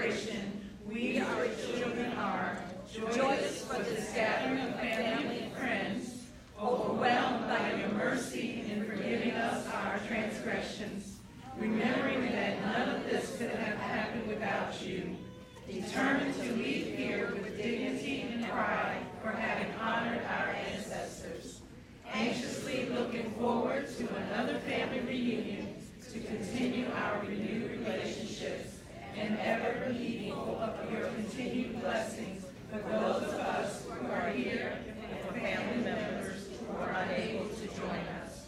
celebration, we, our children, are joyous for this gathering of family and friends, overwhelmed by your mercy in forgiving us our transgressions, remembering that none of this could have happened without you, determined to leave here with dignity and pride for having honored our ancestors, anxiously looking forward to another family reunion to continue our renewed relationships, and ever believing of your continued blessings for those of us who are here and for family members who are unable to join us.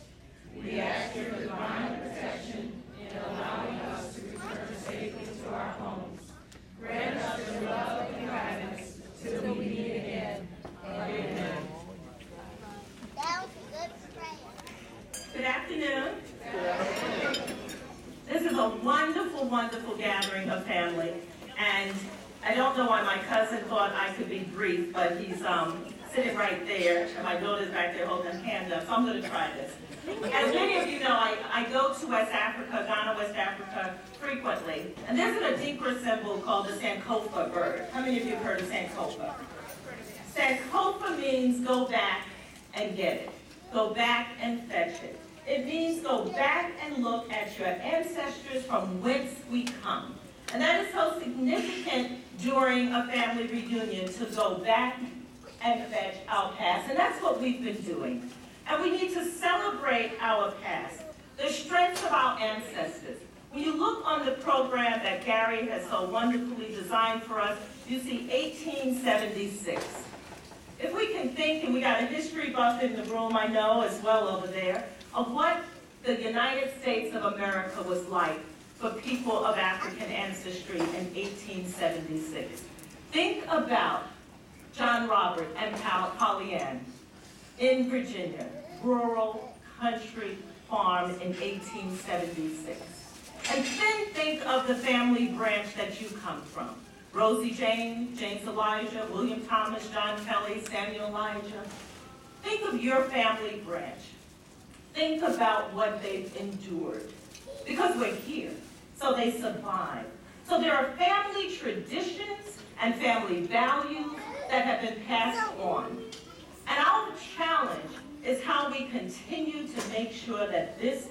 We ask your divine protection in allowing us to return safely to our homes. Grant us your love and guidance till we meet again. Amen. That was a good prayer. Good afternoon. This is a wonderful, wonderful gathering of family. And I don't know why my cousin thought I could be brief, but he's sitting right there, and my daughter's back there holding his hand up, so I'm going to try this. As many of you know, I go to West Africa, Ghana, West Africa, frequently. And there's an Adinkra symbol called the Sankofa bird. How many of you have heard of Sankofa? Sankofa means go back and get it. Go back and fetch it. It means go back and look at your ancestors from whence we come. And that is so significant during a family reunion, to go back and fetch our past. And that's what we've been doing. And we need to celebrate our past, the strengths of our ancestors. When you look on the program that Gary has so wonderfully designed for us, you see 1876. If we can think, and we got a history buff in the room, I know, as well over there, of what the United States of America was like for people of African ancestry in 1876. Think about John Robert and Polly Ann in Virginia, rural, country, farm in 1876. And then think of the family branch that you come from. Rosie Jane, James Elijah, William Thomas, John Kelly, Samuel Elijah. Think of your family branch. Think about what they've endured. Because we're here, so they survive. So there are family traditions and family values that have been passed on. And our challenge is how we continue to make sure that these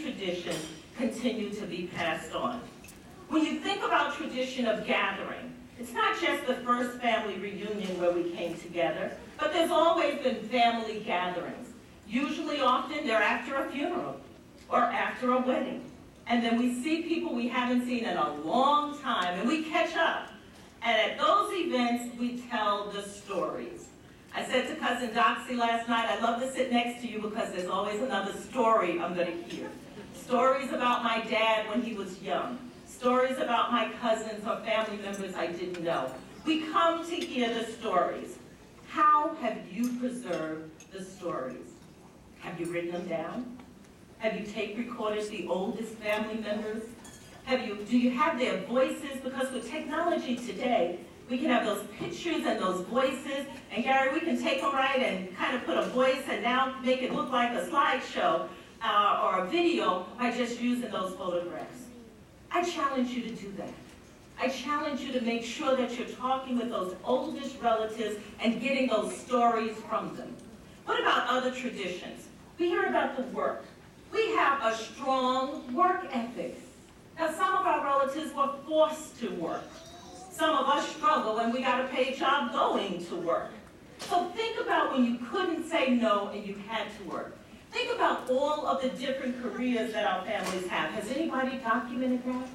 traditions continue to be passed on. When you think about tradition of gathering, it's not just the first family reunion where we came together, but there's always been family gatherings. Usually, often, they're after a funeral or after a wedding. And then we see people we haven't seen in a long time, and we catch up. And at those events, we tell the stories. I said to Cousin Doxy last night, I love to sit next to you because there's always another story I'm going to hear. Stories about my dad when he was young. Stories about my cousins or family members I didn't know. We come to hear the stories. How have you preserved the stories? Have you written them down? Have you tape recorded the oldest family members? Do you have their voices? Because with technology today, we can have those pictures and those voices. And Gary, we can take them right and kind of put a voice and now make it look like a slideshow or a video by just using those photographs. I challenge you to do that. I challenge you to make sure that you're talking with those oldest relatives and getting those stories from them. What about other traditions? We hear about the work. We have a strong work ethic. Now, some of our relatives were forced to work. Some of us struggle and we got a paid job going to work. So think about when you couldn't say no and you had to work. Think about all of the different careers that our families have. Has anybody documented that?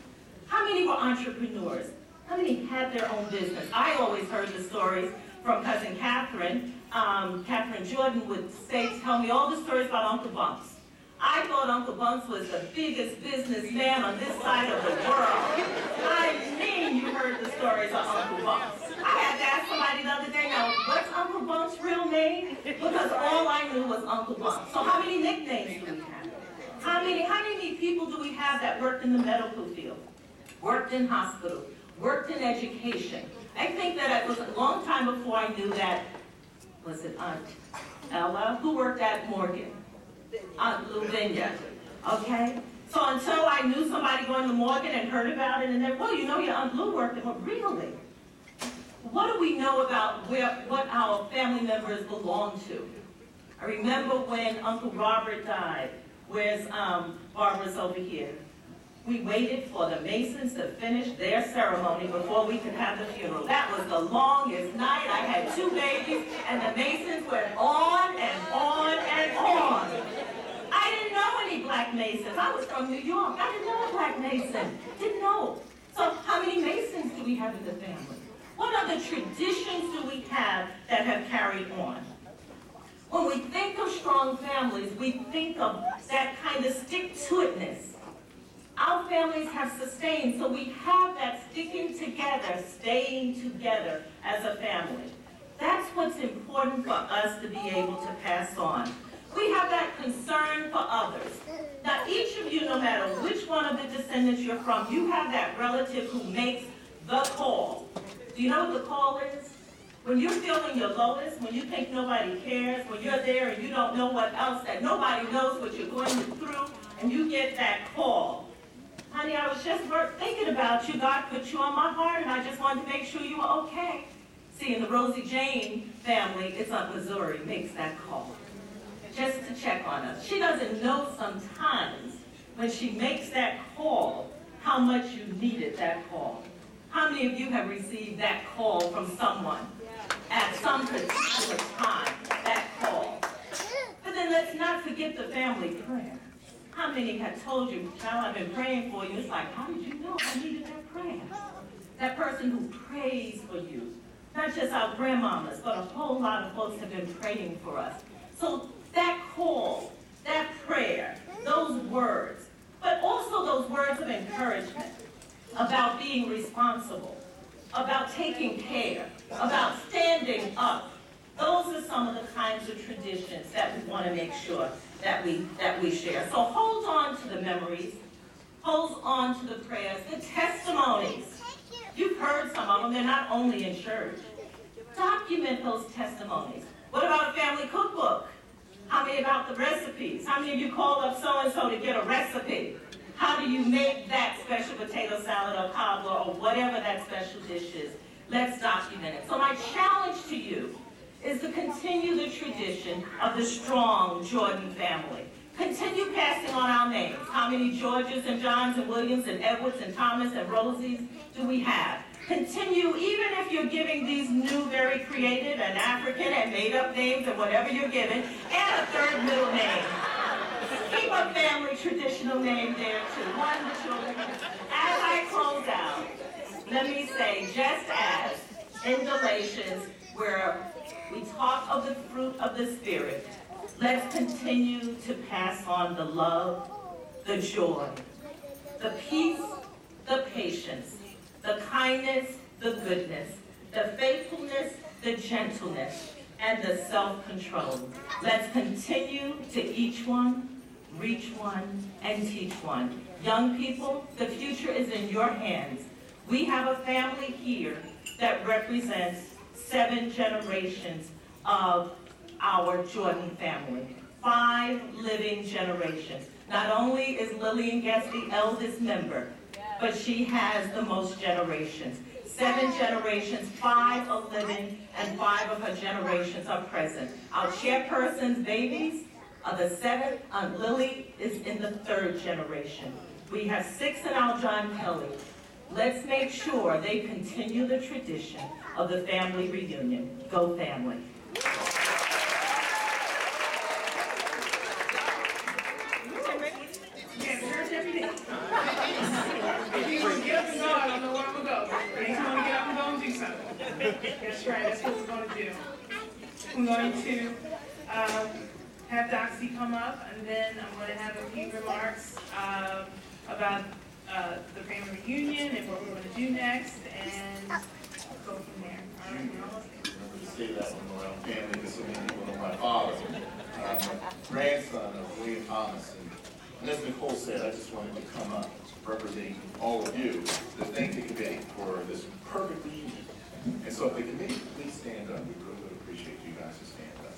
How many were entrepreneurs? How many had their own business? I always heard the stories from Cousin Catherine. Catherine Jordan would tell me all the stories about Uncle Bumps. I thought Uncle Bumps was the biggest businessman on this side of the world. I mean, you heard the stories of Uncle Bumps. I had to ask somebody the other day, now, what's Uncle Bumps' real name? Because all I knew was Uncle Bumps. So how many nicknames do we have? How many people do we have that worked in the medical field, worked in hospital, worked in education? I think that it was a long time before I knew that, was it Aunt Ella, who worked at Morgan? Aunt Luvinia, okay? So until I knew somebody going to Morgan and heard about it, and then, well, you know your Aunt Blue worked, well, really? What do we know about what our family members belong to? I remember when Uncle Robert died. Where's Barbara's over here? We waited for the Masons to finish their ceremony before we could have the funeral. That was the longest night. I had 2 babies, and the Masons went on and on and on. I didn't know any black Masons. I was from New York. I didn't know a black Mason. Didn't know. So how many Masons do we have in the family? What other traditions do we have that have carried on? When we think of strong families, we think of that kind of stick-to-itness. Our families have sustained, so we have that sticking together, staying together as a family. That's what's important for us to be able to pass on. We have that concern for others. Now, each of you, no matter which one of the descendants you're from, you have that relative who makes the call. Do you know what the call is? When you're feeling your lowest, when you think nobody cares, when you're there and you don't know what else, that nobody knows what you're going through, and you get that call. Honey, I was just thinking about you. God put you on my heart, and I just wanted to make sure you were okay. See, in the Rosie Jane family, it's Aunt Missouri makes that call, just to check on us. She doesn't know sometimes when she makes that call how much you needed that call. How many of you have received that call from someone at some particular time, that call? But then let's not forget the family prayer. How many have told you, child, I've been praying for you? It's like, how did you know I needed that prayer? That person who prays for you. Not just our grandmamas, but a whole lot of folks have been praying for us. So that call, that prayer, those words, but also those words of encouragement about being responsible, about taking care, about standing up. Those are some of the kinds of traditions that we want to make sure that we share. So hold on to the memories, hold on to the prayers, the testimonies. You've heard some of them. They're not only in church. Document those testimonies. What about a family cookbook? How many about the recipes? How many of you called up so-and-so to get a recipe? How do you make that special potato salad or cobbler or whatever that special dish is? Let's document it. So my challenge to you is to continue the tradition of the strong Jordan family. Continue passing on our names. How many Georges and Johns and Williams and Edwards and Thomas and Rosies do we have? Continue, even if you're giving these new, very creative and African and made-up names and whatever you're giving, and a third middle name. Keep a family traditional name there too. One of the children. As I close out, let me say, just as in Galatians, where we talk of the fruit of the Spirit, let's continue to pass on the love, the joy, the peace, the patience, the kindness, the goodness, the faithfulness, the gentleness, and the self-control. Let's continue to each one, reach one, and teach one. Young people, the future is in your hands. We have a family here that represents 7 generations of our Jordan family. 5 living generations. Not only is Lillian Guest the eldest member, but she has the most generations. 7 generations, 5 are living, and 5 of her generations are present. Our chairperson's babies are the 7th, Aunt Lily is in the 3rd generation. We have 6 in our John Kelly. Let's make sure they continue the tradition of the family reunion. Go family. That's right, that's what we're going to do. I'm going to have Doxy come up, and then I'm going to have a few remarks about the family reunion and what we're going to do next, and go from there. All right, we're almost there. Say that when we're around family, because so many people know my father, grandson of William Thomas. And as Nicole said, I just wanted to come up representing all of you to thank the committee for this perfect reunion. And so if the committee please stand up, we really would appreciate you guys to stand up.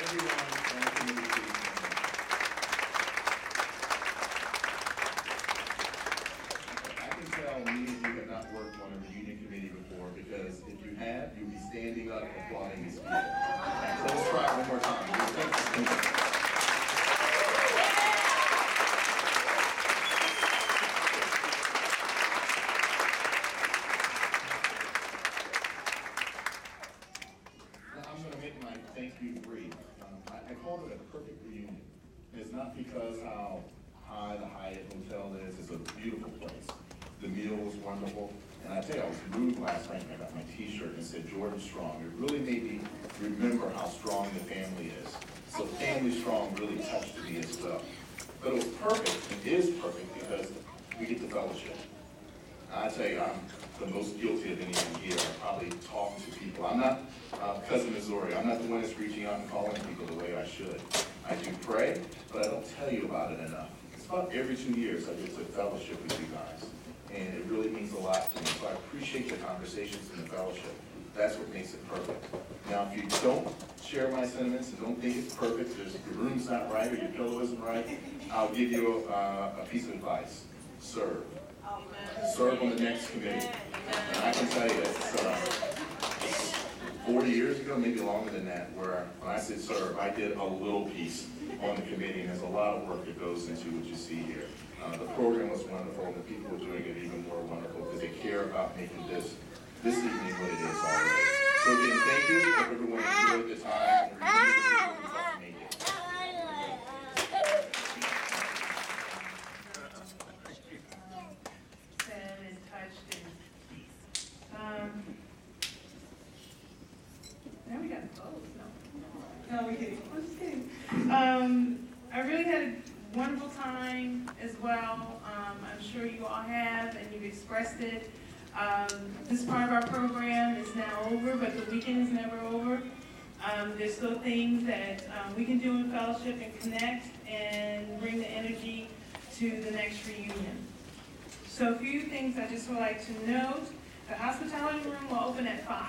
everyone on the committee, please. I can tell many of you have not worked on a reunion committee before, because if you have, you'll be standing up applauding these people. So let's try it one more time. I'm going to make my thank you brief. I called it a perfect reunion. And it's not because how high the Hyatt Hotel is. It's a beautiful place. The meal was wonderful. And I tell you, I was moved last night and I got my t-shirt and it said Jordan Strong. It really made me remember how strong the family is. So Family Strong really touched me as well. But it was perfect. It is perfect because we get the fellowship. I tell you, I'm the most guilty of anything here. I probably talk to people. I'm not Cousin Missouri. I'm not the one that's reaching out and calling people the way I should. I do pray, but I don't tell you about it enough. It's about every 2 years I get to fellowship with you guys. And it really means a lot to me. So I appreciate the conversations and the fellowship. That's what makes it perfect. Now, if you don't share my sentiments and don't think it's perfect, your room's not right or your pillow isn't right, I'll give you a piece of advice. Serve. Serve on the next committee. And I can tell you, it's 40 years ago, maybe longer than that, where when I said serve, I did a little piece on the committee, and there's a lot of work that goes into what you see here. The program was wonderful, and the people are doing it even more wonderful because they care about making this evening what it is already. So again, thank you. Hope everyone enjoyed the time and remember the people who helped make it. Said and touched and now we got clothes. No, we didn't. I'm just kidding. I really had a wonderful time as well. I'm sure you all have, and you've expressed it. This part of our program is now over, but the weekend is never over. There's still things that we can do in fellowship and connect and bring the energy to the next reunion. So a few things I just would like to note. The hospitality room will open at 5.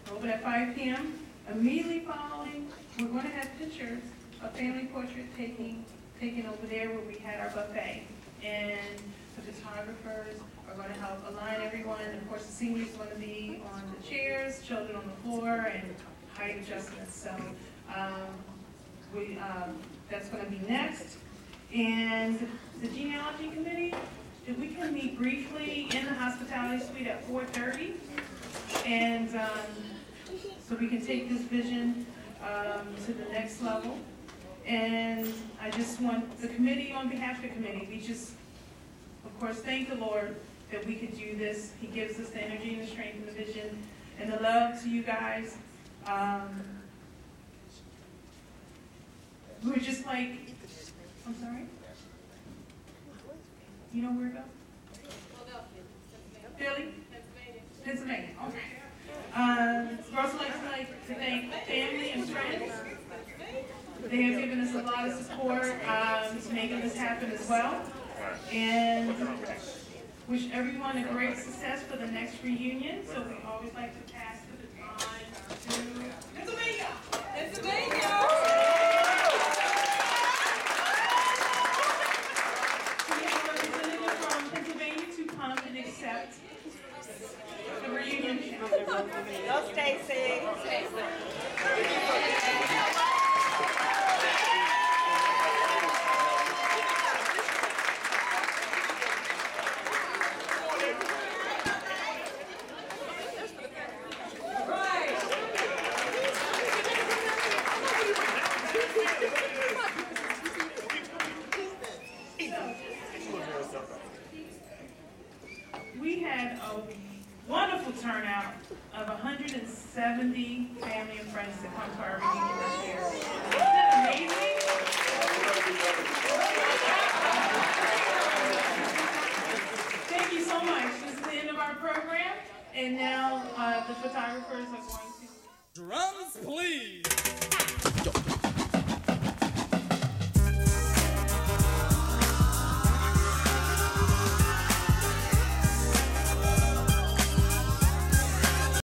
It'll open at 5 p.m. Immediately following, we're going to have pictures of family portrait taken over there where we had our buffet. And the photographers are going to help align everyone. And of course, the seniors are going to be on the chairs, children on the floor, and height adjustments. So that's going to be next. And the genealogy committee, if we can meet briefly in the hospitality suite at 4:30. And so we can take this vision to the next level. And I just want the committee, on behalf of the committee, we just, of course, thank the Lord that we could do this. He gives us the energy and the strength and the vision and the love to you guys. We're just like, I'm sorry? You know where it goes? Philly? Pennsylvania. Okay. We'd also like to thank family and friends. They have given us a lot of support to making this happen as well. And wish everyone a great success for the next reunion. So we always like to pass the baton to Pennsylvania. Pennsylvania! We have a representative from Pennsylvania to come and accept the reunion. Go, Stacy. We had a wonderful turnout of 170 family and friends to come to our reunion this year. Isn't that amazing? Thank you so much. This is the end of our program, and now the photographers are going to... Drums, please.